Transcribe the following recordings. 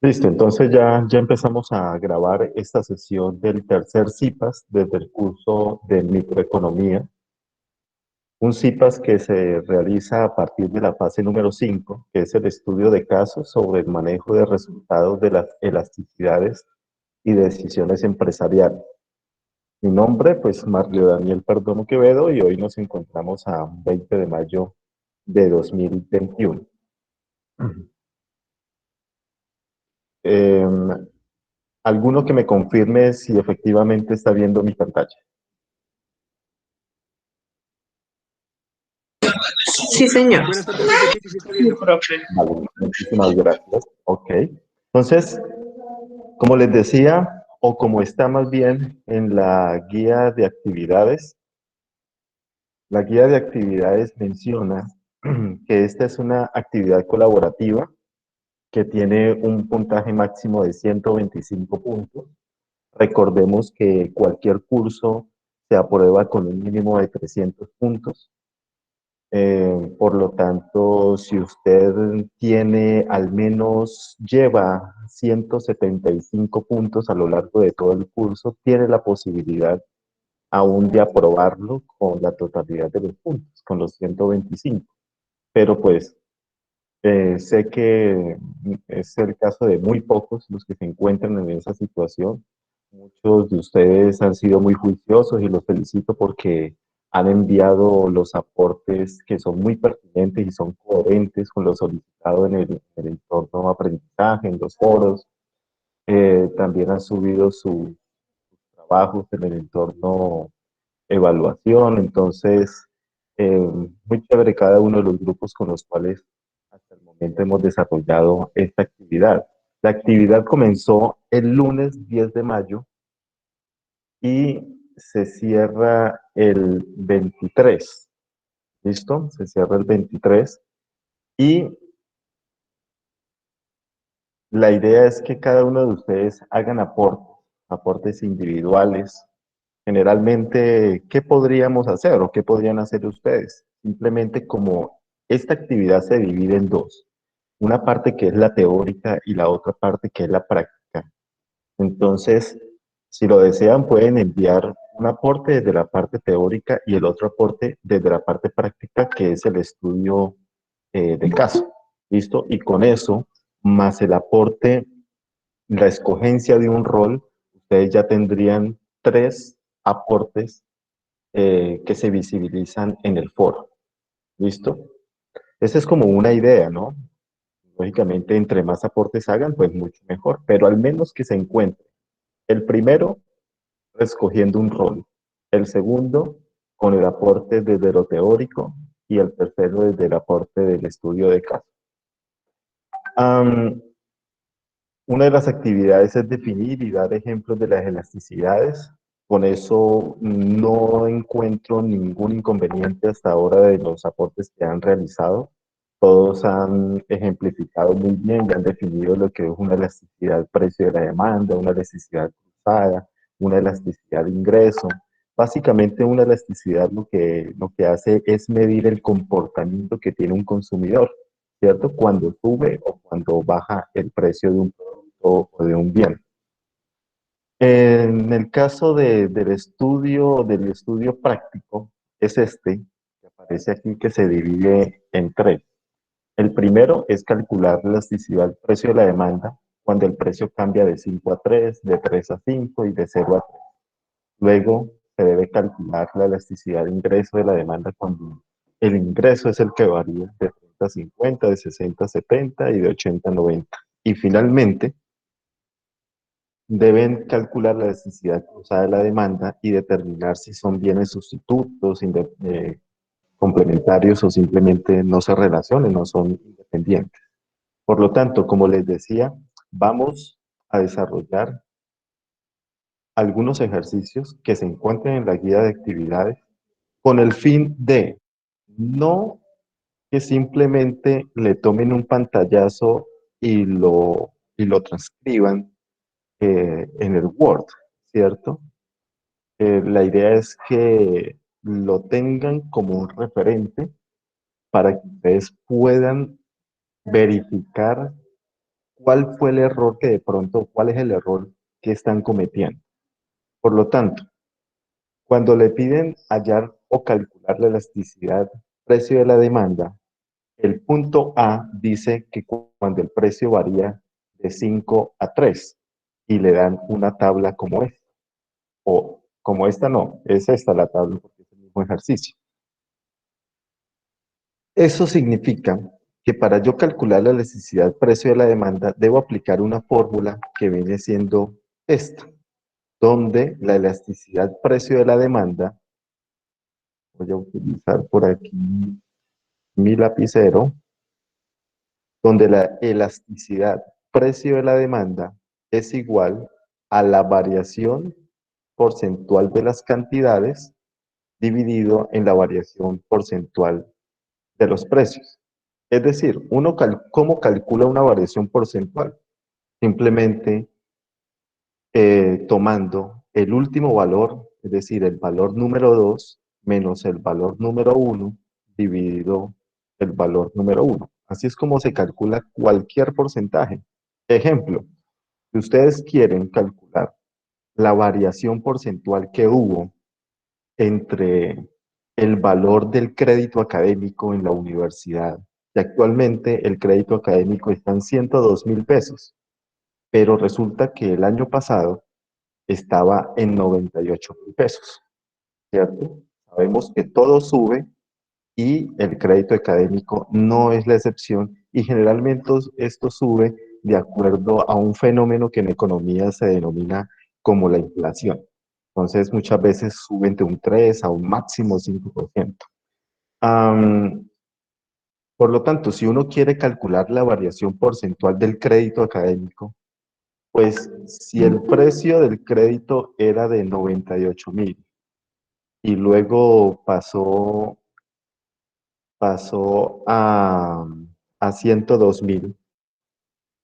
Listo, entonces ya empezamos a grabar esta sesión del tercer CIPAS desde el curso de microeconomía. Un CIPAS que se realiza a partir de la fase número 5, que es el estudio de casos sobre el manejo de resultados de las elasticidades y decisiones empresariales. Mi nombre, pues Mario Daniel Perdomo Quevedo, y hoy nos encontramos a 20 de mayo de 2021. Eh, ¿Alguno que me confirme si efectivamente está viendo mi pantalla? Sí, señor. Buenas tardes, profe. Sí, sí, se está viendo. Vale, muchísimas gracias. Ok. Entonces, como les decía, o como está más bien en la guía de actividades, la guía de actividades menciona que esta es una actividad colaborativa que tiene un puntaje máximo de 125 puntos. Recordemos que cualquier curso se aprueba con un mínimo de 300 puntos. Por lo tanto, si usted tiene al menos, lleva 175 puntos a lo largo de todo el curso, tiene la posibilidad aún de aprobarlo con la totalidad de los puntos, con los 125. Pero pues sé que es el caso de muy pocos los que se encuentran en esa situación. Muchos de ustedes han sido muy juiciosos y los felicito porque han enviado los aportes que son muy pertinentes y son coherentes con lo solicitado en el entorno aprendizaje, en los foros. También han subido sus trabajos en el entorno evaluación. Entonces, muy chévere cada uno de los grupos con los cuales hasta el momento hemos desarrollado esta actividad. La actividad comenzó el lunes 10 de mayo y se cierra el 23. ¿Listo? Se cierra el 23. Y la idea es que cada uno de ustedes hagan aportes individuales. Generalmente, ¿qué podríamos hacer o qué podrían hacer ustedes? Simplemente como esta actividad se divide en dos. Una parte que es la teórica y la otra parte que es la práctica. Entonces, si lo desean, pueden enviar un aporte desde la parte teórica y el otro aporte desde la parte práctica, que es el estudio del caso. ¿Listo? Y con eso, más el aporte, la escogencia de un rol, ustedes ya tendrían 3 aportes que se visibilizan en el foro. ¿Listo? Esa es como una idea, ¿no? Lógicamente, entre más aportes hagan, pues mucho mejor, pero al menos que se encuentre. El primero, escogiendo un rol. El segundo, con el aporte desde lo teórico. Y el tercero, desde el aporte del estudio de caso. Una de las actividades es definir y dar ejemplos de las elasticidades. Con eso no encuentro ningún inconveniente hasta ahora de los aportes que han realizado. Todos han ejemplificado muy bien y han definido lo que es una elasticidad precio de la demanda, una elasticidad cruzada, una elasticidad de ingreso. Básicamente una elasticidad lo que hace es medir el comportamiento que tiene un consumidor, ¿cierto? Cuando sube o cuando baja el precio de un producto o de un bien. En el caso del estudio práctico, es este, que aparece aquí, que se divide en 3. El primero es calcular la elasticidad del precio de la demanda cuando el precio cambia de 5 a 3, de 3 a 5 y de 0 a 3. Luego se debe calcular la elasticidad de ingreso de la demanda cuando el ingreso es el que varía de 30 a 50, de 60 a 70 y de 80 a 90. Y finalmente, deben calcular la necesidad cruzada de la demanda y determinar si son bienes sustitutos, complementarios o simplemente no se relacionan, no son independientes. Por lo tanto, como les decía, vamos a desarrollar algunos ejercicios que se encuentran en la guía de actividades con el fin de no que simplemente le tomen un pantallazo y lo transcriban en el Word, ¿cierto? La idea es que lo tengan como un referente para que ustedes puedan verificar cuál fue el error que de pronto, cuál es el error que están cometiendo. Por lo tanto, cuando le piden hallar o calcular la elasticidad precio de la demanda, el punto A dice que cuando el precio varía de 5 a 3 y le dan una tabla como esta, o como esta no, es esta la tabla porque es el mismo ejercicio. Eso significa que para yo calcular la elasticidad precio de la demanda, debo aplicar una fórmula que viene siendo esta, donde la elasticidad precio de la demanda, voy a utilizar por aquí mi lapicero, donde la elasticidad precio de la demanda es igual a la variación porcentual de las cantidades dividido en la variación porcentual de los precios. Es decir, ¿cómo calcula una variación porcentual? Simplemente tomando el último valor, es decir, el valor número 2 menos el valor número uno dividido el valor número uno. Así es como se calcula cualquier porcentaje. Ejemplo, si ustedes quieren calcular la variación porcentual que hubo entre el valor del crédito académico en la universidad, y actualmente el crédito académico está en 102.000 pesos, pero resulta que el año pasado estaba en 98.000 pesos, ¿cierto? Sabemos que todo sube y el crédito académico no es la excepción y generalmente esto sube de acuerdo a un fenómeno que en economía se denomina como la inflación. Entonces muchas veces suben de un 3 a un máximo 5%. Am, por lo tanto, si uno quiere calcular la variación porcentual del crédito académico, pues si el precio del crédito era de 98.000 y luego pasó a 102.000,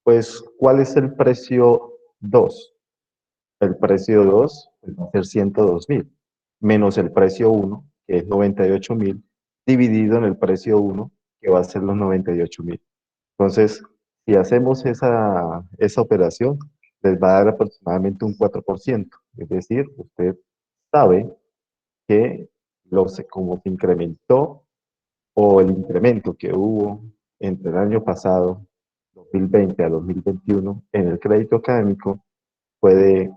pues ¿cuál es el precio 2? El precio 2 va a ser 102.000, menos el precio uno, que es 98.000, dividido en el precio uno, que va a ser los 98.000. Entonces, si hacemos esa operación, les va a dar aproximadamente un 4%. Es decir, usted sabe que como se incrementó o el incremento que hubo entre el año pasado, 2020 a 2021, en el crédito académico fue de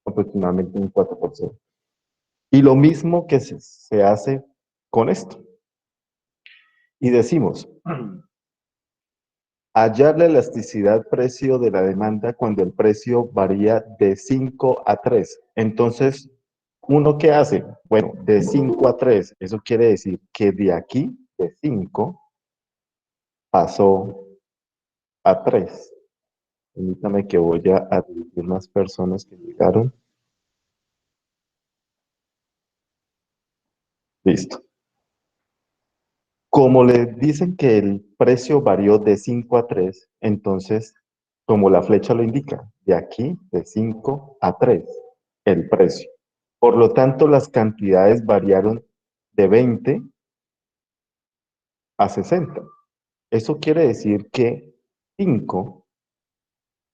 aproximadamente un 4%. Y lo mismo que se hace con esto. Y decimos, hallar la elasticidad precio de la demanda cuando el precio varía de 5 a 3. Entonces, ¿uno qué hace? Bueno, de 5 a 3, eso quiere decir que de aquí, de 5, pasó a 3. Permítame que voy a admitir más personas que llegaron. Listo. Como le dicen que el precio varió de 5 a 3, entonces, como la flecha lo indica, de aquí, de 5 a 3, el precio. Por lo tanto, las cantidades variaron de 20 a 60. Eso quiere decir que 5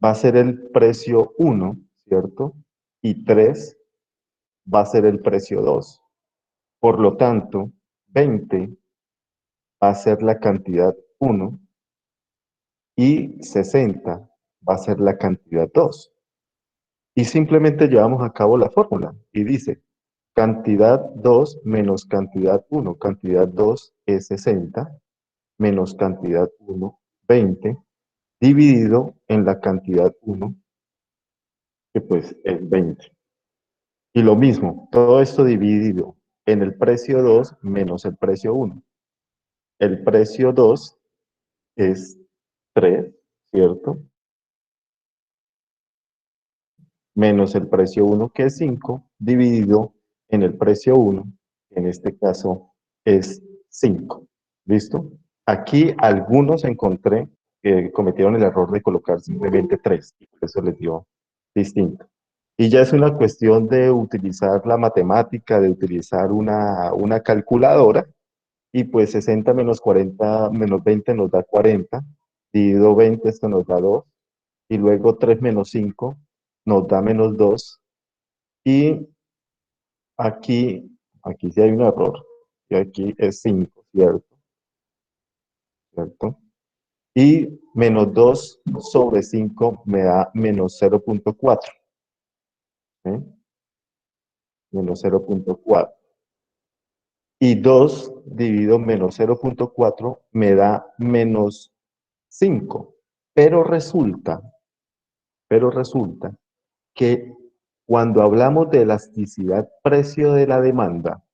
va a ser el precio 1, ¿cierto? Y 3 va a ser el precio 2. Por lo tanto, 20 va a ser la cantidad 1 y 60 va a ser la cantidad 2. Y simplemente llevamos a cabo la fórmula y dice cantidad 2 menos cantidad 1. Cantidad 2 es 60 menos cantidad 1, 20, dividido en la cantidad 1, que pues es 20. Y lo mismo, todo esto dividido en el precio 2 menos el precio 1. El precio 2 es 3, ¿cierto? Menos el precio 1, que es 5, dividido en el precio 1, que en este caso es 5. ¿Listo? Aquí algunos encontré que cometieron el error de colocar simplemente 3, y por eso les dio distinto. Y ya es una cuestión de utilizar la matemática, de utilizar una calculadora, y pues 60 menos 40 menos 20 nos da 40, dividido 20, esto nos da 2, y luego 3 menos 5 nos da menos 2, y aquí sí hay un error, y aquí es 5, ¿cierto? ¿Cierto? Y menos 2 sobre 5 me da menos 0,4, ¿eh? Menos 0,4. Y 2 dividido menos 0,4 me da menos 5. Pero resulta, pero resulta que cuando hablamos de elasticidad precio de la demanda,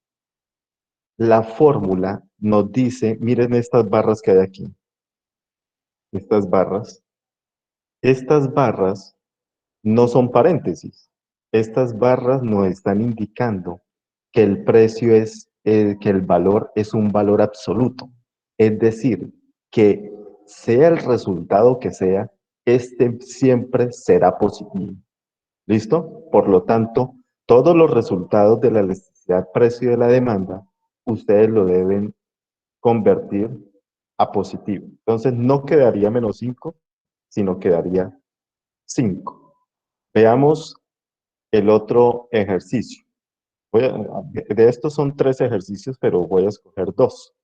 la fórmula nos dice, miren estas barras que hay aquí, estas barras. Estas barras no son paréntesis. Estas barras nos están indicando que el precio es, que el valor es un valor absoluto. Es decir, que sea el resultado que sea, este siempre será positivo. ¿Listo? Por lo tanto, todos los resultados de la elasticidad precio de la demanda, ustedes lo deben convertir a positivo. Entonces, no quedaría menos 5, sino quedaría 5. Veamos el otro ejercicio. De estos son 3 ejercicios, pero voy a escoger 2.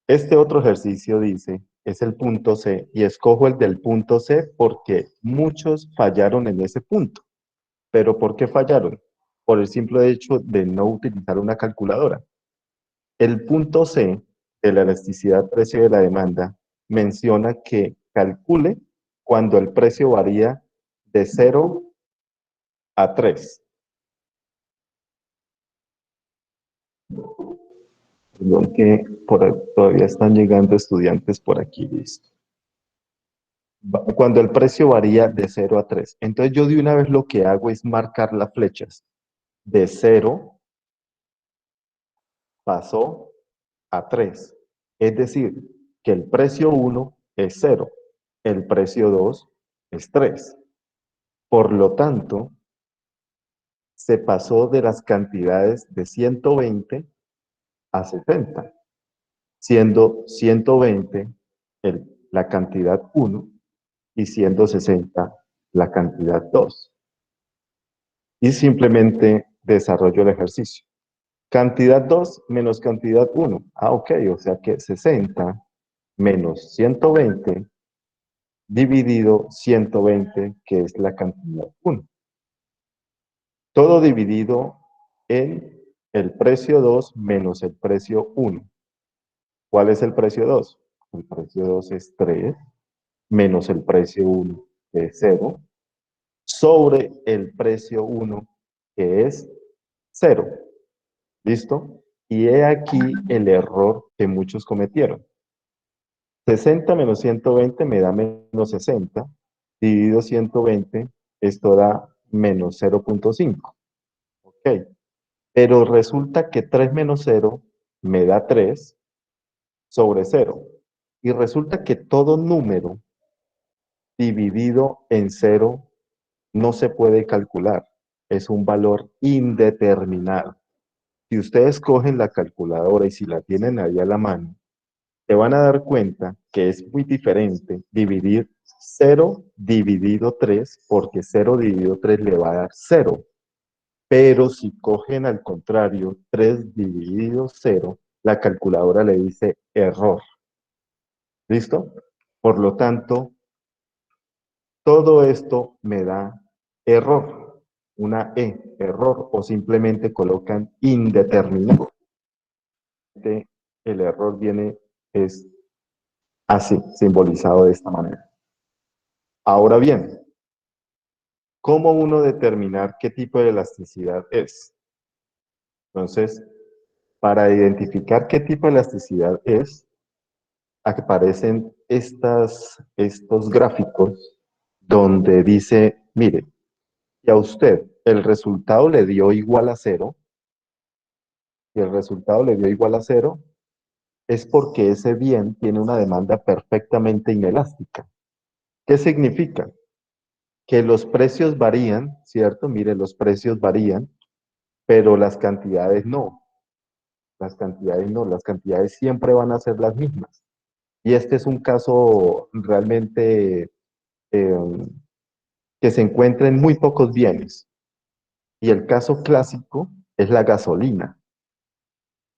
Este otro ejercicio dice, es el punto C, y escojo el del punto C porque muchos fallaron en ese punto. ¿Pero por qué fallaron? Por el simple hecho de no utilizar una calculadora. El punto C de la elasticidad precio de la demanda menciona que calcule cuando el precio varía de 0 a 3. Perdón que todavía están llegando estudiantes por aquí, listo. Cuando el precio varía de 0 a 3. Entonces yo de una vez lo que hago es marcar las flechas. De 0 pasó a 3. Es decir, que el precio 1 es 0, el precio 2 es 3. Por lo tanto, se pasó de las cantidades de 120 a 70, siendo 120 la cantidad 1 y siendo 60 la cantidad 2. Y simplemente desarrollo el ejercicio. Cantidad 2 menos cantidad 1. Ah, ok, o sea que 60 menos 120 dividido 120, que es la cantidad 1. Todo dividido en el precio 2 menos el precio 1. ¿Cuál es el precio 2? El precio 2 es 3 menos el precio 1, que es 0, sobre el precio 1, que es 0. ¿Listo? Y he aquí el error que muchos cometieron. 60 menos 120 me da menos 60, dividido 120, esto da menos 0,5. Ok, pero resulta que 3 menos 0 me da 3 sobre 0. Y resulta que todo número dividido en 0 no se puede calcular. Es un valor indeterminado. Si ustedes cogen la calculadora y si la tienen ahí a la mano, te van a dar cuenta que es muy diferente dividir 0 dividido 3, porque 0 dividido 3 le va a dar 0. Pero si cogen al contrario 3 dividido 0, la calculadora le dice error. ¿Listo? Por lo tanto, todo esto me da error, una error, o simplemente colocan indeterminado. El error viene, es así, simbolizado de esta manera. Ahora bien, ¿cómo uno determinar qué tipo de elasticidad es? Entonces, para identificar qué tipo de elasticidad es, aparecen estos gráficos donde dice, mire, si a usted el resultado le dio igual a 0, y el resultado le dio igual a 0, es porque ese bien tiene una demanda perfectamente inelástica. ¿Qué significa? que los precios varían, ¿cierto? Mire, los precios varían, pero las cantidades no. Las cantidades no, las cantidades siempre van a ser las mismas. Y este es un caso realmente eh, que se encuentra en muy pocos bienes. Y el caso clásico es la gasolina,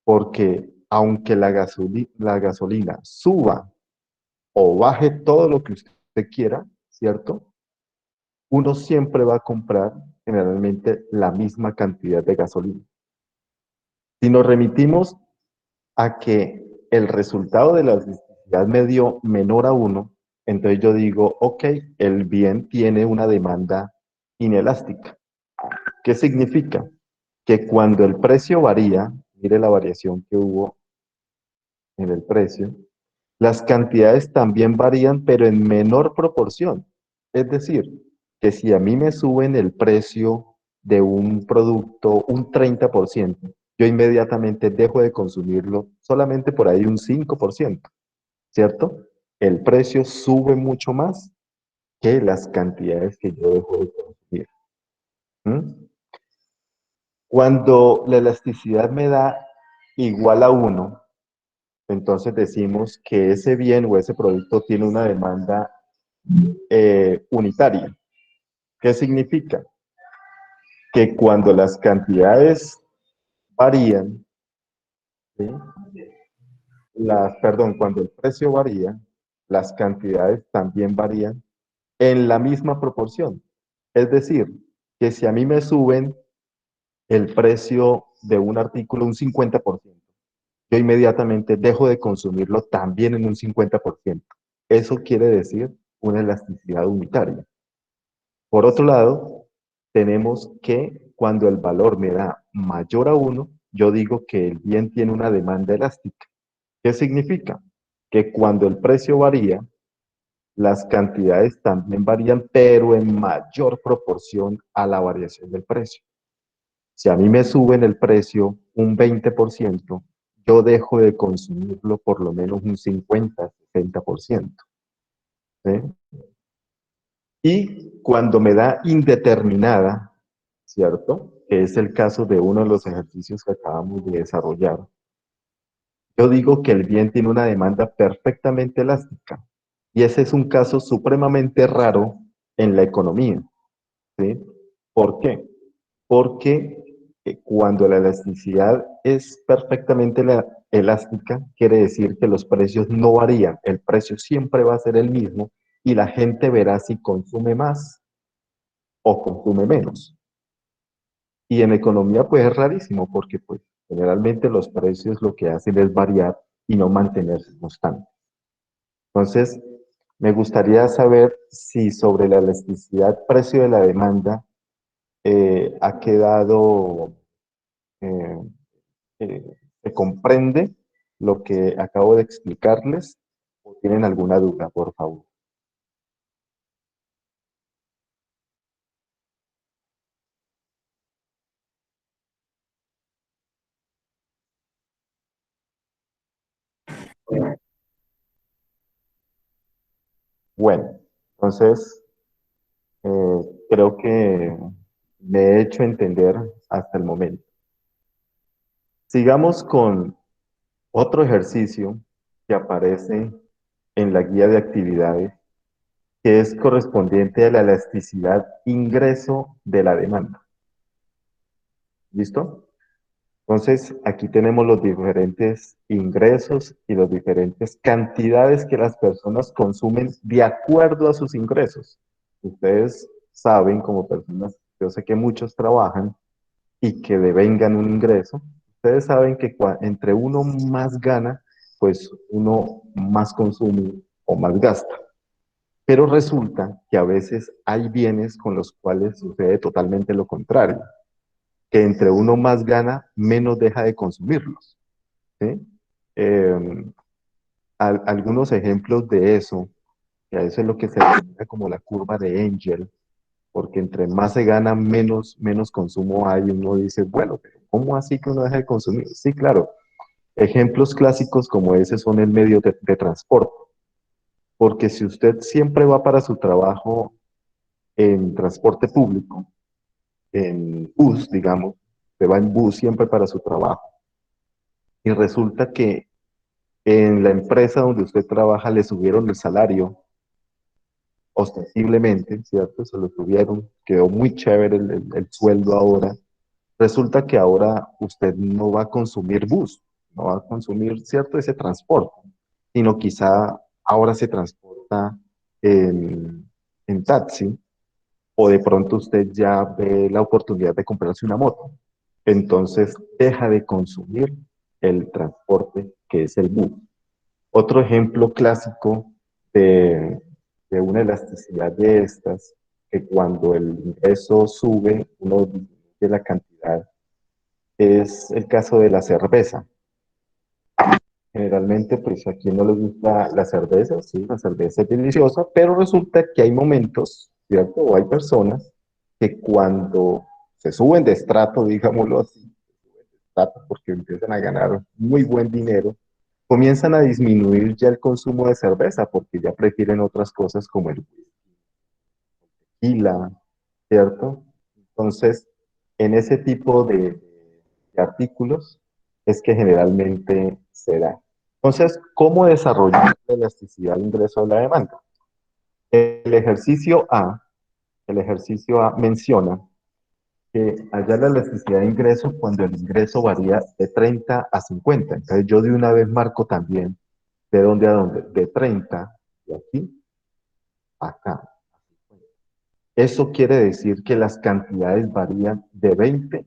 porque aunque la gasolina suba o baje todo lo que usted quiera, ¿cierto? Uno siempre va a comprar generalmente la misma cantidad de gasolina. Si nos remitimos a que el resultado de la elasticidad me dio menor a uno, entonces yo digo, ok, el bien tiene una demanda inelástica. ¿Qué significa? Que cuando el precio varía, mire la variación que hubo en el precio, las cantidades también varían, pero en menor proporción. Es decir, que si a mí me suben el precio de un producto un 30%, yo inmediatamente dejo de consumirlo solamente por ahí un 5%, ¿cierto? El precio sube mucho más que las cantidades que yo dejo de consumir. ¿Mm? Cuando la elasticidad me da igual a uno, entonces decimos que ese bien o ese producto tiene una demanda unitaria. ¿Qué significa? Que cuando las cantidades varían, ¿sí? Perdón, cuando el precio varía, las cantidades también varían en la misma proporción. Es decir, que si a mí me suben el precio de un artículo un 50%, yo inmediatamente dejo de consumirlo también en un 50%. Eso quiere decir una elasticidad unitaria. Por otro lado, tenemos que cuando el valor me da mayor a uno, yo digo que el bien tiene una demanda elástica. ¿Qué significa? Que cuando el precio varía, las cantidades también varían, pero en mayor proporción a la variación del precio. Si a mí me suben el precio un 20%, yo dejo de consumirlo por lo menos un 50-60%. ¿Sí? Y cuando me da indeterminada, ¿cierto? Que es el caso de uno de los ejercicios que acabamos de desarrollar. Yo digo que el bien tiene una demanda perfectamente elástica. Y ese es un caso supremamente raro en la economía. ¿Sí? ¿Por qué? Porque cuando la elasticidad es perfectamente elástica, quiere decir que los precios no varían. El precio siempre va a ser el mismo y la gente verá si consume más o consume menos. Y en economía pues es rarísimo porque pues generalmente los precios lo que hacen es variar y no mantenerse constantes. Entonces, me gustaría saber si sobre la elasticidad precio de la demanda ha quedado, eh, se comprende lo que acabo de explicarles o tienen alguna duda, por favor. Bueno, entonces creo que me he hecho entender hasta el momento. Sigamos con otro ejercicio que aparece en la guía de actividades, que es correspondiente a la elasticidad ingreso de la demanda. ¿Listo? Entonces, aquí tenemos los diferentes ingresos y las diferentes cantidades que las personas consumen de acuerdo a sus ingresos. Ustedes saben, como personas, yo sé que muchos trabajan y que devengan un ingreso. Ustedes saben que entre uno más gana, pues uno más consume o más gasta. Pero resulta que a veces hay bienes con los cuales sucede totalmente lo contrario, que entre uno más gana, menos deja de consumirlos. ¿Sí? Eh, algunos ejemplos de eso, que a eso es lo que se denomina como la curva de Angel, porque entre más se gana, menos consumo hay. Uno dice, bueno, pero ¿cómo así que uno deja de consumir? Sí, claro. Ejemplos clásicos como ese son el medio de transporte, porque si usted siempre va para su trabajo en transporte público, en bus, digamos, se va en bus siempre para su trabajo, y resulta que en la empresa donde usted trabaja le subieron el salario ostensiblemente, ¿cierto? Se lo subieron, quedó muy chévere el sueldo ahora. Resulta que ahora usted no va a consumir bus, no va a consumir, ¿cierto? Ese transporte, sino quizá ahora se transporta en taxi, o de pronto usted ya ve la oportunidad de comprarse una moto. Entonces deja de consumir el transporte que es el bus. Otro ejemplo clásico de, de una elasticidad de estas, que cuando el ingreso sube, uno disminuye la cantidad, es el caso de la cerveza. Generalmente, pues a quien no le gusta la cerveza, sí, la cerveza es deliciosa, pero resulta que hay momentos, ¿cierto? O hay personas que cuando se suben de estrato, digámoslo así, porque empiezan a ganar muy buen dinero, comienzan a disminuir ya el consumo de cerveza porque ya prefieren otras cosas como el tequila, ¿cierto? Entonces, en ese tipo de artículos es que generalmente se da. Entonces, ¿cómo desarrollar la elasticidad del ingreso de la demanda? El ejercicio A, el ejercicio A menciona que hallar la elasticidad de ingreso cuando el ingreso varía de 30 a 50. Entonces, yo de una vez marco también de dónde a dónde, de 30 de aquí a acá. Eso quiere decir que las cantidades varían de 20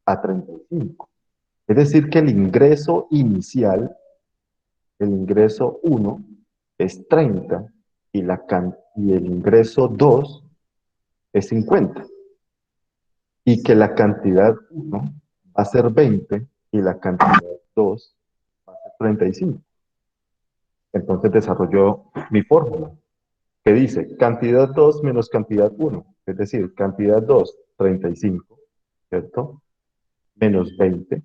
a 35. Es decir, que el ingreso inicial, el ingreso 1, es 30 y el ingreso 2 es 50. Y que la cantidad 1 va a ser 20 y la cantidad 2 va a ser 35. Entonces desarrolló mi fórmula, que dice cantidad 2 menos cantidad 1, es decir, cantidad 2, 35, ¿cierto? Menos 20,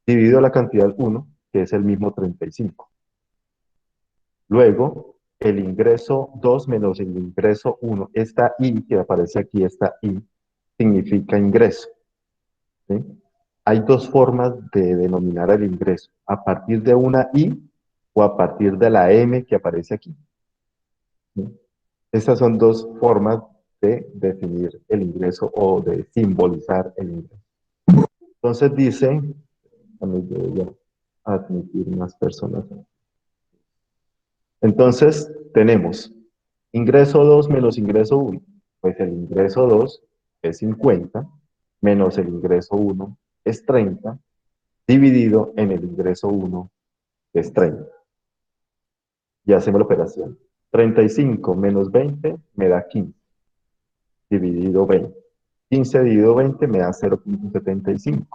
dividido la cantidad 1, que es el mismo 35. Luego, el ingreso 2 menos el ingreso 1, esta I que aparece aquí, esta I, significa ingreso, ¿sí? Hay dos formas de denominar el ingreso, a partir de una I o a partir de la M que aparece aquí, ¿sí? Estas son dos formas de definir el ingreso o de simbolizar el ingreso. Entonces dice, voy a admitir más personas. Entonces tenemos ingreso 2 menos ingreso 1. Pues el ingreso 2 es 50 menos el ingreso 1 es 30 dividido en el ingreso 1 que es 30. Y hacemos la operación. 35 menos 20 me da 15 dividido 20. 15 dividido 20 me da 0.75.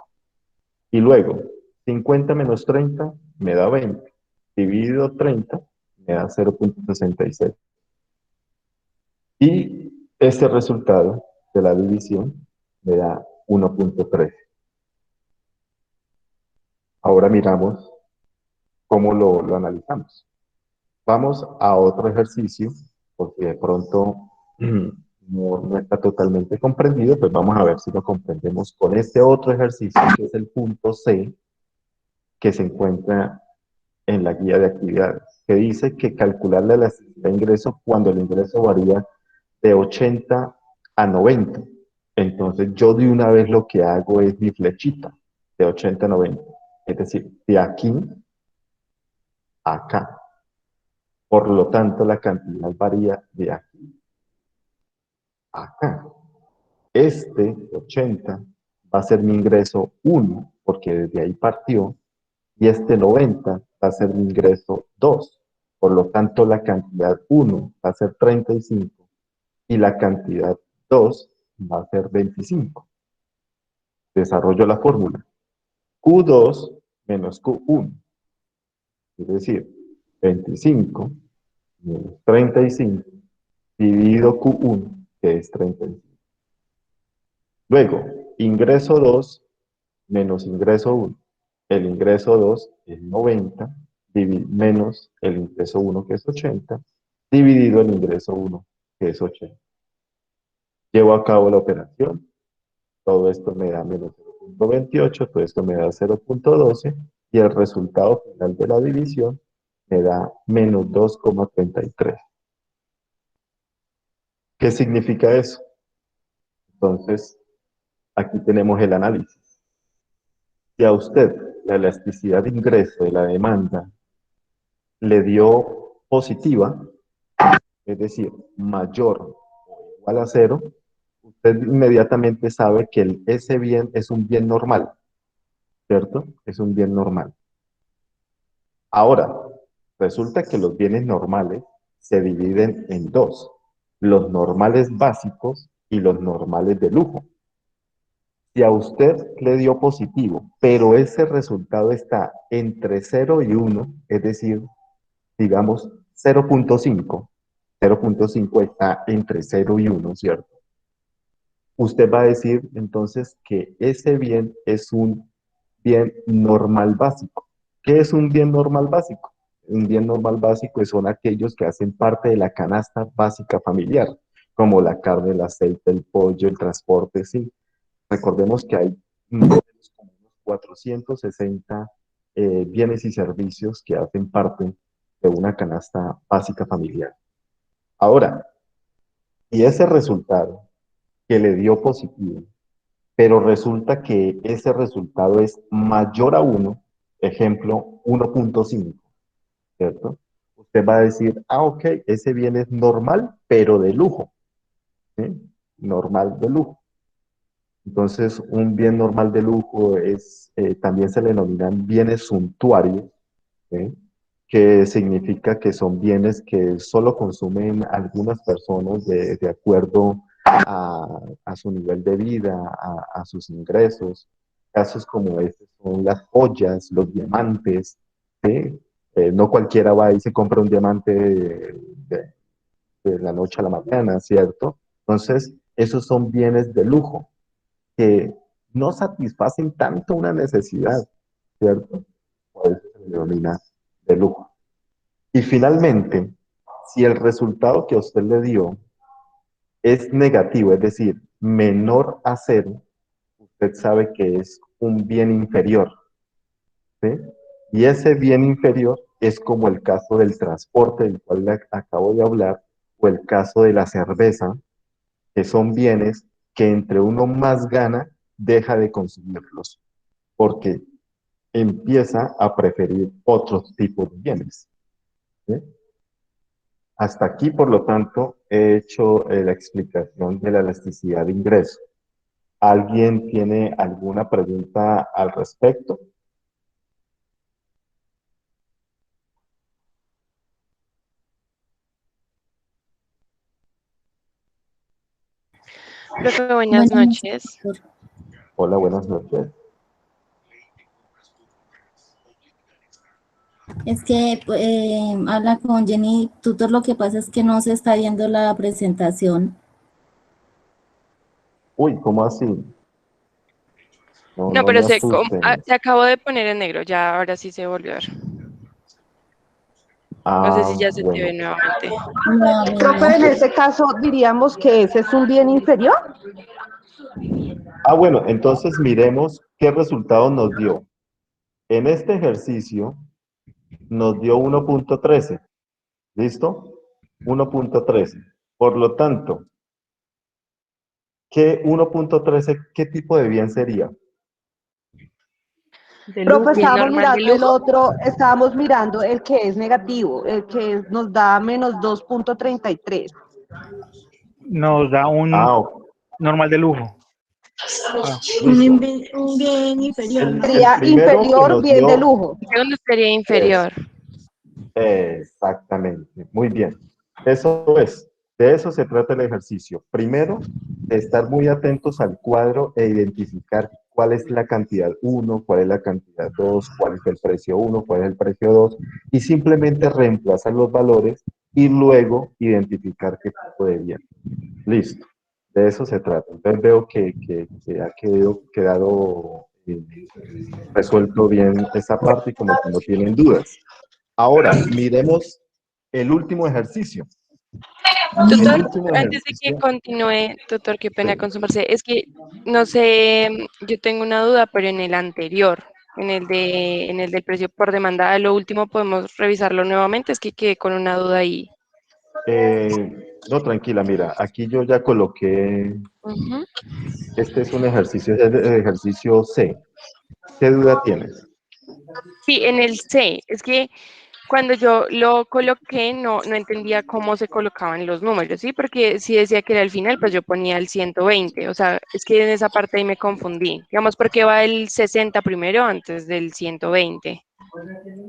Y luego, 50 menos 30 me da 20. Dividido 30 me da 0.66. Y este resultado de la división me da 1.13. Ahora miramos cómo lo analizamos. Vamos a otro ejercicio, porque de pronto no está totalmente comprendido, pues vamos a ver si lo comprendemos con este otro ejercicio, que es el punto C, que se encuentra en la guía de actividades, que dice que calcular la elasticidad de ingreso cuando el ingreso varía de 80 a 90. Entonces yo de una vez lo que hago es mi flechita de 80 a 90. Es decir, de aquí a acá. Por lo tanto, la cantidad varía de aquí a acá. Este 80 va a ser mi ingreso 1, porque desde ahí partió, y este 90 va a ser mi ingreso 2. Por lo tanto, la cantidad 1 va a ser 35 y la cantidad 2 va a ser 25. Desarrollo la fórmula. Q2 menos Q1. Es decir, 25 menos 35 dividido Q1, que es 35. Luego, ingreso 2 menos ingreso 1. El ingreso 2 es 90 menos el ingreso 1, que es 80, dividido el ingreso 1, que es 80. Llevo a cabo la operación, todo esto me da menos 0,28, todo esto me da 0,12 y el resultado final de la división me da menos 2,33. ¿Qué significa eso? Entonces, aquí tenemos el análisis. Si a usted la elasticidad de ingreso de la demanda le dio positiva, es decir, mayor o igual a cero, usted inmediatamente sabe que ese bien es un bien normal, ¿cierto? Es un bien normal. Ahora, resulta que los bienes normales se dividen en dos, los normales básicos y los normales de lujo. Si a usted le dio positivo, pero ese resultado está entre 0 y 1, es decir, digamos 0,5, 0,5 está entre 0 y 1, ¿cierto? Usted va a decir entonces que ese bien es un bien normal básico. ¿Qué es un bien normal básico? Un bien normal básico son aquellos que hacen parte de la canasta básica familiar, como la carne, el aceite, el pollo, el transporte, sí. Recordemos que hay unos 460 bienes y servicios que hacen parte de una canasta básica familiar. Ahora, y ese resultado que le dio positivo, pero resulta que ese resultado es mayor a 1, ejemplo 1,5, ¿cierto? Usted va a decir, ah, ok, ese bien es normal, pero de lujo, ¿sí? Normal de lujo. Entonces, un bien normal de lujo es, también se le denominan bienes suntuarios, ¿sí? Que significa que son bienes que solo consumen algunas personas de acuerdo a su nivel de vida, a sus ingresos. Casos como estos son las joyas, los diamantes, ¿sí? No cualquiera va y se compra un diamante de la noche a la mañana, ¿cierto? Entonces, esos son bienes de lujo que no satisfacen tanto una necesidad, ¿cierto? Por eso se le denomina de lujo. Y finalmente, si el resultado que a usted le dio es negativo, es decir, menor a cero, usted sabe que es un bien inferior, ¿sí? Y ese bien inferior es como el caso del transporte del cual le acabo de hablar, o el caso de la cerveza, que son bienes que entre uno más gana, deja de consumirlos, porque empieza a preferir otros tipos de bienes, ¿sí? Hasta aquí, por lo tanto, he hecho la explicación de la elasticidad de ingreso. ¿Alguien tiene alguna pregunta al respecto? Profe, buenas Buenas noches, noches. doctor. Hola, buenas noches. Es que habla con Jenny Tutor, lo que pasa es que no se está viendo la presentación. Uy, ¿cómo así? No, No, no pero me asusten. se acabó de poner en negro, ya ahora sí se volvió a ver. No sé Ah, si ya se te ve bueno. nuevamente. No, a mí Profe, en no. ese caso diríamos que ese es un bien inferior. Ah, bueno, entonces miremos qué resultado nos dio. En este ejercicio nos dio 1,13. ¿Listo? 1,13. Por lo tanto, ¿qué 1,13, qué tipo de bien sería? Profe, Bien estábamos normal de mirando el lujo. otro, estábamos mirando el que es negativo, el que nos da menos 2,33. Nos da un Ah, ok, normal de lujo. Ah, listo. Un bien inferior, ¿no? El Sería primero que inferior, nos bien de dio lujo. El segundo sería es inferior. exactamente, muy bien. Eso es, de eso se trata el ejercicio. Primero, de estar muy atentos al cuadro e identificar cuál es la cantidad uno, cuál es la cantidad 2, cuál es el precio uno, cuál es el precio 2, y simplemente reemplazar los valores y luego identificar qué tipo de bien. Listo, de eso se trata. Entonces veo que ha quedado resuelto bien esa parte y como que no tienen dudas. Ahora, miremos el último ejercicio. El Tutor, último antes de que ejercicio, continúe, tutor, qué pena sí. con su merced. Es que no sé, yo tengo una duda, pero en el anterior, en el del precio por demanda, a lo último podemos revisarlo nuevamente. Es que quedé con una duda ahí. No, tranquila, mira, aquí yo ya coloqué, Ujú. este es un ejercicio, es el ejercicio C. ¿Qué duda tienes? Sí, en el C, es que cuando yo lo coloqué no entendía cómo se colocaban los números, ¿sí? Porque si decía que era el final, pues yo ponía el 120, o sea, es que en esa parte ahí me confundí. Digamos, ¿por qué va el 60 primero antes del 120?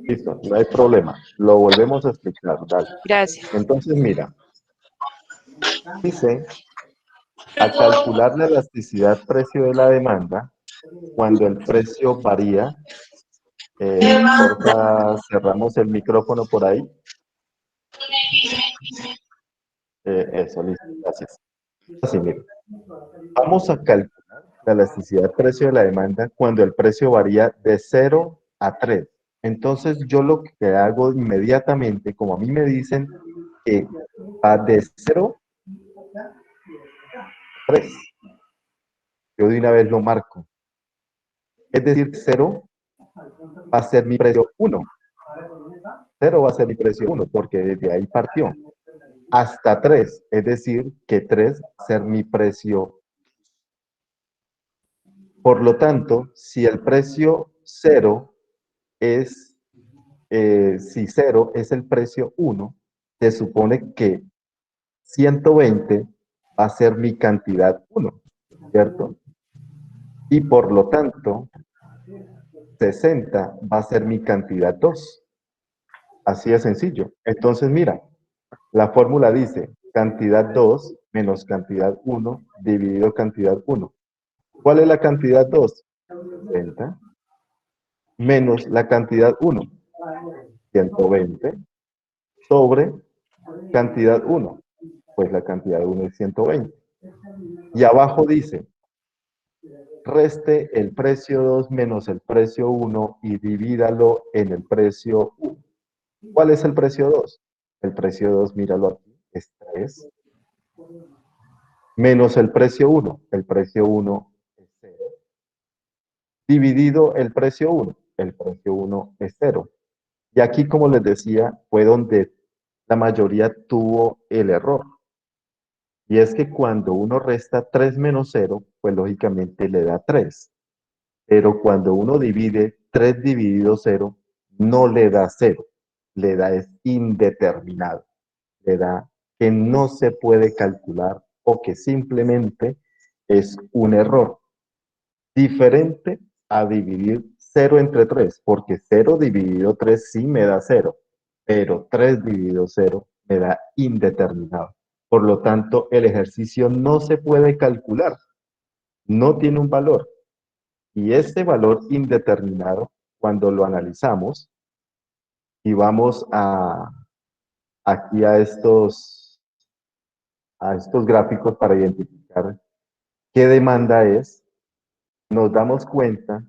Listo, no hay problema. Lo volvemos a explicar, dale. Gracias. Entonces, mira, dice, a calcular la elasticidad precio de la demanda, cuando el precio varía, porfa, cerramos el micrófono por ahí. Eso, listo, gracias. Así, mira, vamos a calcular la elasticidad precio de la demanda cuando el precio varía de 0 a 3. Entonces, yo lo que hago inmediatamente, como a mí me dicen que va de 0 a 3, yo de una vez lo marco. Es decir, 0 va a ser mi precio 1. 0 va a ser mi precio 1, porque desde ahí partió. Hasta 3, es decir, que 3 va a ser mi precio. Por lo tanto, si el precio 0 es, si 0 es el precio 1, se supone que 120 va a ser mi cantidad 1, ¿cierto? Y por lo tanto, 60 va a ser mi cantidad 2. Así de sencillo. Entonces, mira, la fórmula dice cantidad 2 menos cantidad 1 dividido cantidad 1. ¿Cuál es la cantidad 2? 60 menos la cantidad 1, 120, sobre cantidad 1. Pues la cantidad 1 es 120. Y abajo dice, reste el precio 2 menos el precio 1 y divídalo en el precio 1. ¿Cuál es el precio 2? El precio 2, míralo aquí, es 3. Menos el precio 1. El precio 1 es 0. Dividido el precio 1. El precio 1 es 0. Y aquí, como les decía, fue donde la mayoría tuvo el error. Y es que cuando uno resta 3 menos 0, pues lógicamente le da 3. Pero cuando uno divide 3 dividido 0, no le da 0. Le da es indeterminado. Le da que no se puede calcular o que simplemente es un error. Diferente a dividir 0 entre 3, porque 0 dividido 3 sí me da 0, pero 3 dividido 0 me da indeterminado. Por lo tanto, el ejercicio no se puede calcular, no tiene un valor. Y este valor indeterminado, cuando lo analizamos y vamos aquí a estos gráficos para identificar qué demanda es, nos damos cuenta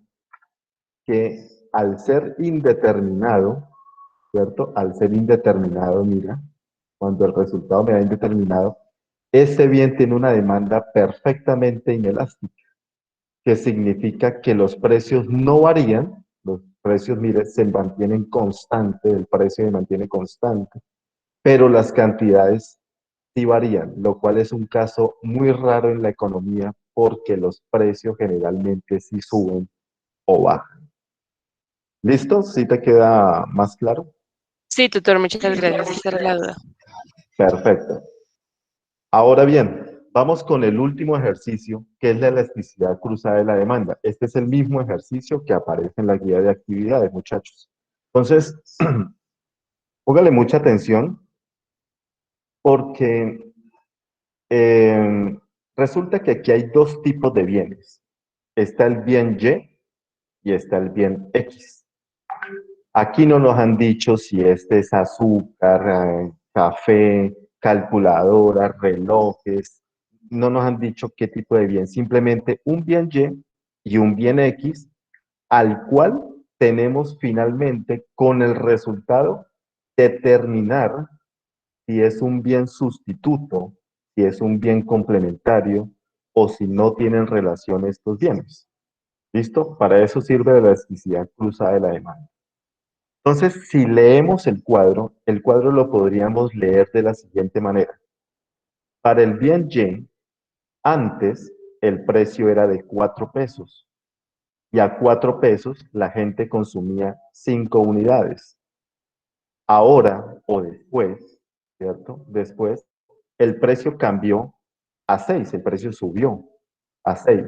que al ser indeterminado, ¿cierto? Al ser indeterminado, mira, cuando el resultado me da indeterminado, ese bien tiene una demanda perfectamente inelástica, que significa que los precios no varían, los precios, mire, se mantienen constantes, el precio se mantiene constante, pero las cantidades sí varían, lo cual es un caso muy raro en la economía porque los precios generalmente sí suben o bajan. ¿Listo? ¿Sí te queda más claro? Sí, tutor, muchas gracias. Esa era la duda. Perfecto. Ahora bien, vamos con el último ejercicio, que es la elasticidad cruzada de la demanda. Este es el mismo ejercicio que aparece en la guía de actividades, muchachos. Entonces, póngale mucha atención porque resulta que aquí hay dos tipos de bienes. Está el bien Y y está el bien X. Aquí no nos han dicho si este es azúcar, café, calculadoras, relojes. No nos han dicho qué tipo de bien. Simplemente un bien y un bien X al cual tenemos finalmente con el resultado determinar si es un bien sustituto, si es un bien complementario o si no tienen relación estos bienes. ¿Listo? Para eso sirve la elasticidad cruzada de la demanda. Entonces, si leemos el cuadro lo podríamos leer de la siguiente manera. Para el bien Y, antes el precio era de 4 pesos y a 4 pesos la gente consumía 5 unidades. Ahora o después, ¿cierto? Después, el precio cambió a 6, el precio subió a 6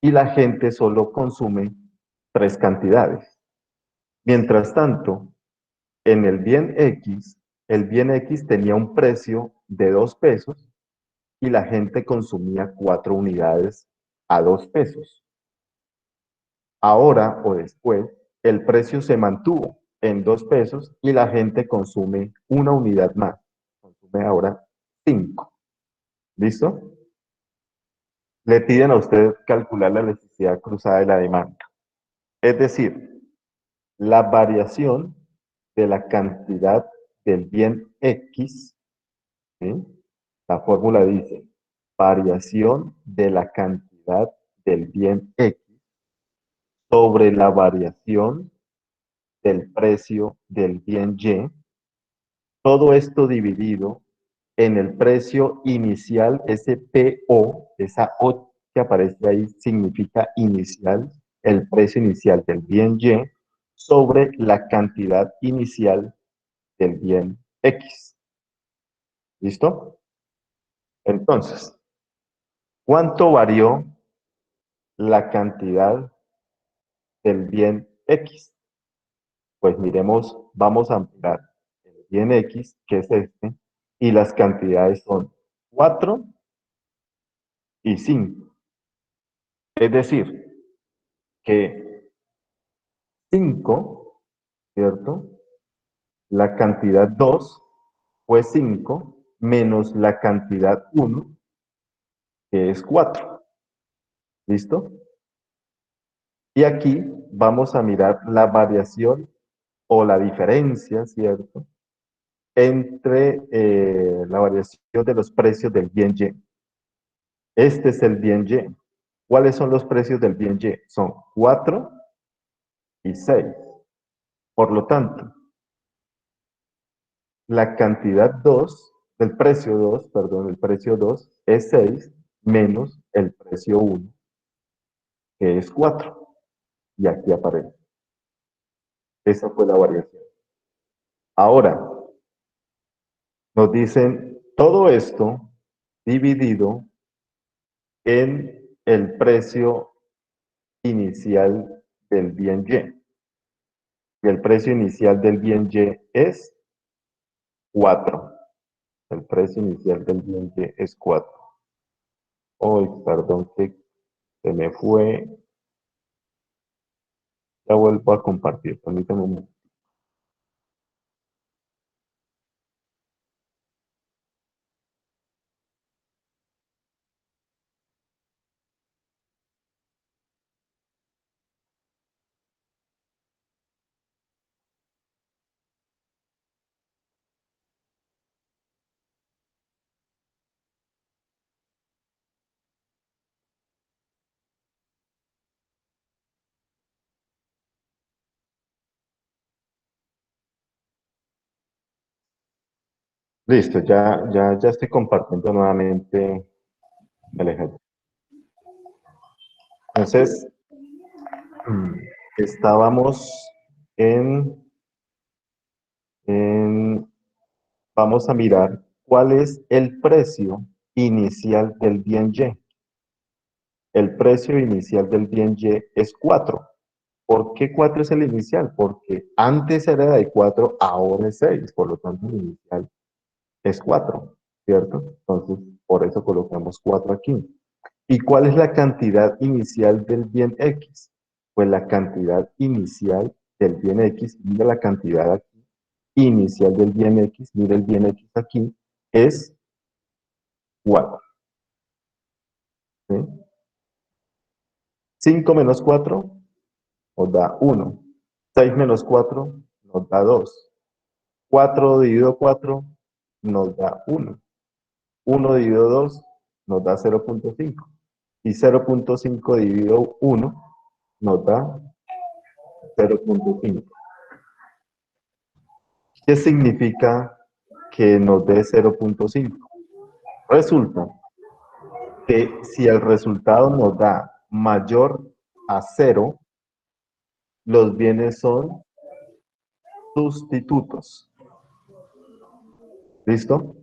y la gente solo consume 3 cantidades. Mientras tanto, en el bien X tenía un precio de 2 pesos y la gente consumía 4 unidades a 2 pesos. Ahora o después, el precio se mantuvo en 2 pesos y la gente consume una unidad más. Consume ahora 5. ¿Listo? Le piden a usted calcular la elasticidad cruzada de la demanda. Es decir, la variación de la cantidad del bien X, ¿sí? La fórmula dice, variación de la cantidad del bien X sobre la variación del precio del bien Y, todo esto dividido en el precio inicial, ese PO, esa O que aparece ahí significa inicial, el precio inicial del bien Y, sobre la cantidad inicial del bien X. ¿Listo? Entonces, ¿cuánto varió la cantidad del bien X? Pues miremos, vamos a mirar el bien X, que es este, y las cantidades son 4 y 5. Es decir, que 5, ¿cierto? La cantidad 2 fue 5 menos la cantidad 1, que es 4. ¿Listo? Y aquí vamos a mirar la variación o la diferencia, ¿cierto? Entre la variación de los precios del bien Y. Este es el bien Y. ¿Cuáles son los precios del bien Y? Son 4 y 6. Por lo tanto, la cantidad 2, el precio 2, perdón, el precio 2 es 6 menos el precio 1, que es 4. Y aquí aparece. Esa fue la variación. Ahora, nos dicen todo esto dividido en el precio inicial del bien Y. Y el precio inicial del bien Y es 4. El precio inicial del bien Y es 4. Oh, perdón que se me fue. Ya vuelvo a compartir. Permítame un momento. Listo, ya estoy compartiendo nuevamente el ejemplo. Entonces, estábamos en, vamos a mirar cuál es el precio inicial del bien Y. El precio inicial del bien Y es 4. ¿Por qué 4 es el inicial? Porque antes era de 4, ahora es 6. Por lo tanto, el inicial es 4, ¿cierto? Entonces, por eso colocamos 4 aquí. ¿Y cuál es la cantidad inicial del bien X? Pues la cantidad inicial del bien X, mira la cantidad aquí, inicial del bien X, mira el bien X aquí, es 4. ¿Sí? 5 menos 4 nos da 1. 6 menos 4 nos da 2. 4 dividido 4 nos da 1. 1 dividido 2 nos da 0.5. Y 0.5 dividido 1 nos da 0.5. ¿Qué significa que nos dé 0.5? Resulta que si el resultado nos da mayor a 0, los bienes son sustitutos. ¿Listo?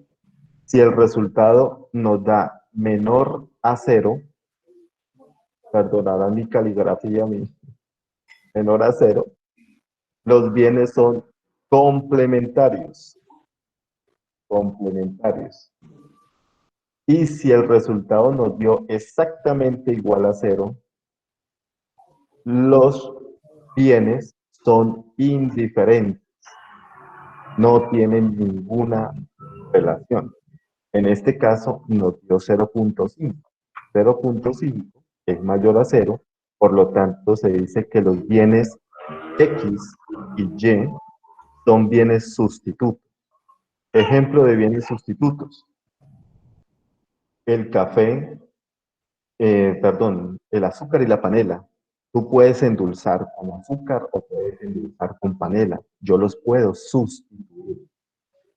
Si el resultado nos da menor a 0, perdonarán mi caligrafía, menor a 0, los bienes son complementarios. Complementarios. Y si el resultado nos dio exactamente igual a 0, los bienes son indiferentes. No tienen ninguna relación. En este caso nos dio 0.5. 0.5 es mayor a 0, por lo tanto se dice que los bienes X y Y son bienes sustitutos. Ejemplo de bienes sustitutos. El café, el azúcar y la panela. Tú puedes endulzar con azúcar o puedes endulzar con panela. Yo los puedo sustituir.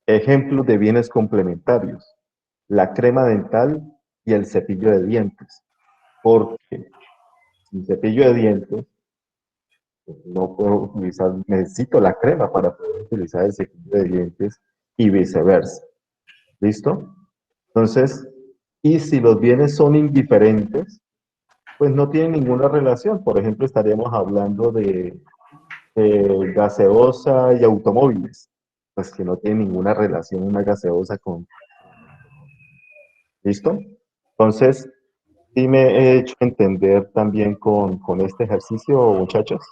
Ejemplos de bienes complementarios. La crema dental y el cepillo de dientes. Porque sin cepillo de dientes pues, no puedo utilizar, necesito la crema para poder utilizar el cepillo de dientes y viceversa. ¿Listo? Entonces, y si los bienes son indiferentes, pues no tienen ninguna relación. Por ejemplo, estaríamos hablando de gaseosa y automóviles. Pues que no tiene ninguna relación una gaseosa con... ¿Listo? Entonces, sí me he hecho entender también con este ejercicio, muchachos.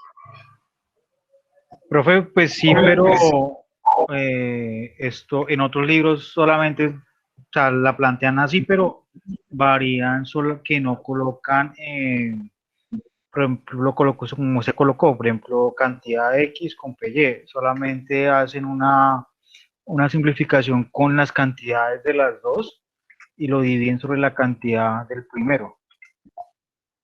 Profe, pues sí, pero esto en otros libros solamente, o sea, la plantean así, pero varían solo que no colocan, por ejemplo, lo colocó como se colocó, por ejemplo, cantidad X con PY, solamente hacen una simplificación con las cantidades de las dos y lo dividen sobre la cantidad del primero.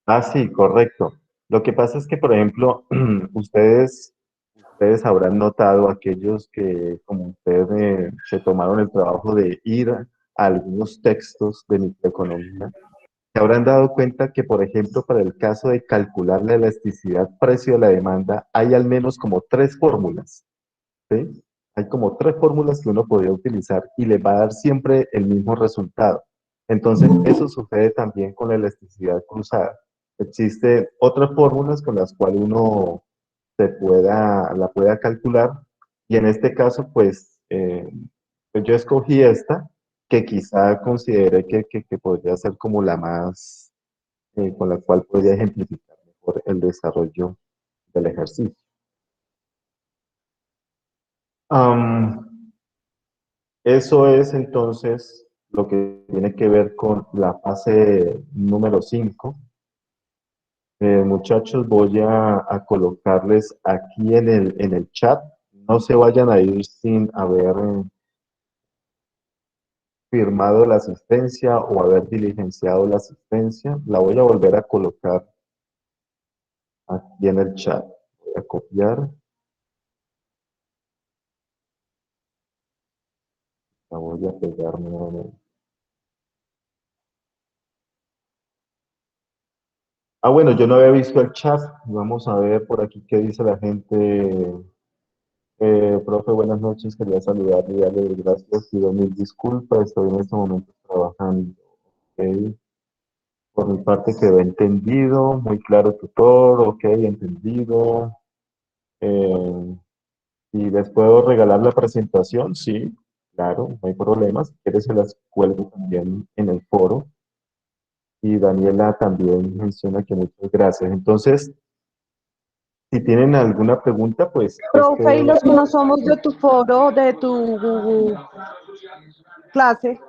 Ah, sí, correcto. Lo que pasa es que, por ejemplo, ustedes habrán notado, aquellos que, como ustedes, se tomaron el trabajo de ir a algunos textos de microeconomía, se habrán dado cuenta que, por ejemplo, para el caso de calcular la elasticidad precio de la demanda, hay al menos como 3 fórmulas, ¿sí? Hay como 3 fórmulas que uno podría utilizar y le va a dar siempre el mismo resultado. Entonces, eso sucede también con la elasticidad cruzada. Existen otras fórmulas con las cuales uno la pueda calcular, y en este caso, pues yo escogí esta, que quizá consideré que podría ser como la más, con la cual podría ejemplificar mejor el desarrollo del ejercicio. Eso es entonces lo que tiene que ver con la fase número 5. Muchachos, voy a colocarles aquí en el chat. No se vayan a ir sin haber firmado la asistencia o haber diligenciado la asistencia. La voy a volver a colocar aquí en el chat. Voy a copiar. La voy a pegar nuevamente. Ah, bueno, yo no había visto el chat. Vamos a ver por aquí qué dice la gente. Profe, buenas noches. Quería saludarle y darle las gracias. Pido mil disculpas. Estoy en este momento trabajando. Ok. Por mi parte quedó entendido. Muy claro, tutor. Ok, entendido. ¿Y les puedo regalar la presentación? Sí, claro, no hay problema. Si quieres, se las cuelgo también en el foro. Y Daniela también menciona que muchas gracias. Entonces, si tienen alguna pregunta, pues... Profe, y los que no somos de tu foro, de tu clase.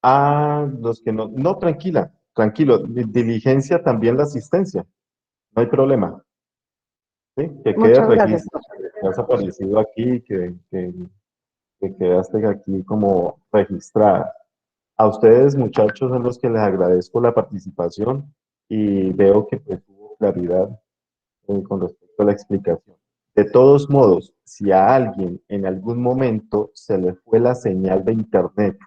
Ah, los que no... No, tranquila, tranquilo. Diligencia también la asistencia. No hay problema. ¿Sí? Que quede Muchas gracias. registro que has aparecido aquí, que que quedaste aquí como registrada. A ustedes, muchachos, son los que les agradezco la participación y veo que pues, hubo claridad con respecto a la explicación. De todos modos, si a alguien en algún momento se le fue la señal de internet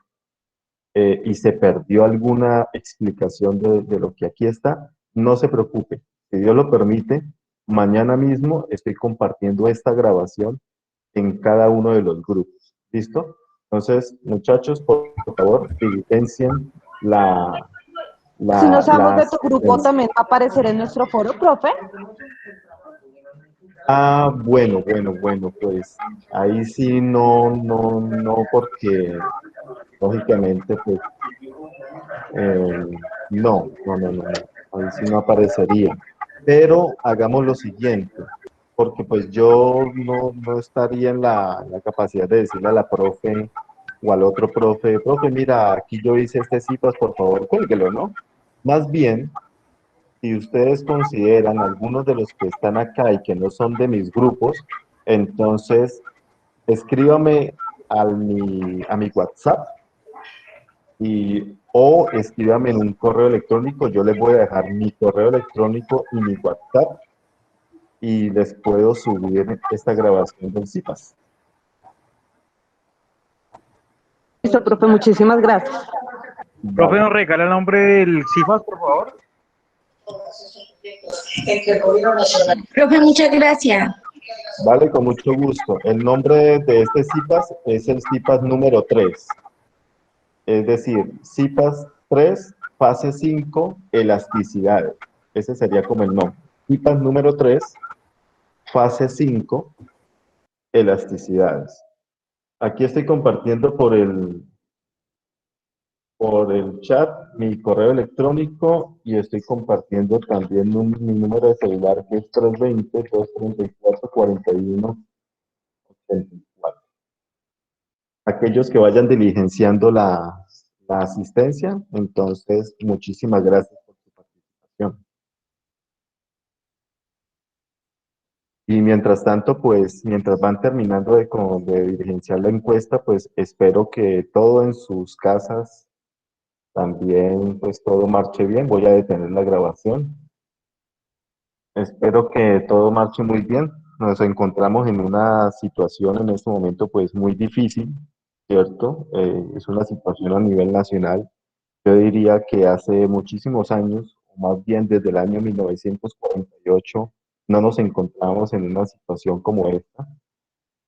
y se perdió alguna explicación de lo que aquí está, no se preocupe. Si Dios lo permite, mañana mismo estoy compartiendo esta grabación en cada uno de los grupos. ¿Listo? Entonces, muchachos, por favor, diligencien la, Si no sabemos de tu grupo, asistencia. también va a aparecer en nuestro foro, profe. Ah, bueno, pues ahí sí no, porque lógicamente, pues, no, ahí sí no aparecería. Pero hagamos lo siguiente, porque pues yo no estaría en la capacidad de decirle a la profe o al otro profe, mira, aquí yo hice este CIPAS, por favor, cuélguelo, ¿no? Más bien, si ustedes consideran algunos de los que están acá y que no son de mis grupos, entonces escríbame a mi WhatsApp o escríbame en un correo electrónico. Yo les voy a dejar mi correo electrónico y mi WhatsApp y les puedo subir esta grabación del CIPAS. Listo, profe, muchísimas gracias. Profe, Vale, ¿nos regala el nombre del CIFAS, por favor? Profe, muchas gracias. vale, con mucho gusto. El nombre de este CIPAS es el CIPAS número 3. Es decir, CIPAS 3, fase 5, elasticidades. Ese sería como el nombre. CIPAS número 3, fase 5, elasticidades. Aquí estoy compartiendo por el chat mi correo electrónico y estoy compartiendo también mi número de celular que es 320-234-4184. Aquellos que vayan diligenciando la asistencia, entonces muchísimas gracias por su participación. Y mientras tanto, pues, mientras van terminando de diligenciar la encuesta, pues espero que todo en sus casas también, pues todo marche bien. Voy a detener la grabación. Espero que todo marche muy bien. Nos encontramos en una situación en este momento, pues, muy difícil, ¿cierto? Es una situación a nivel nacional. Yo diría que hace muchísimos años, o más bien desde el año 1948, no nos encontramos en una situación como esta.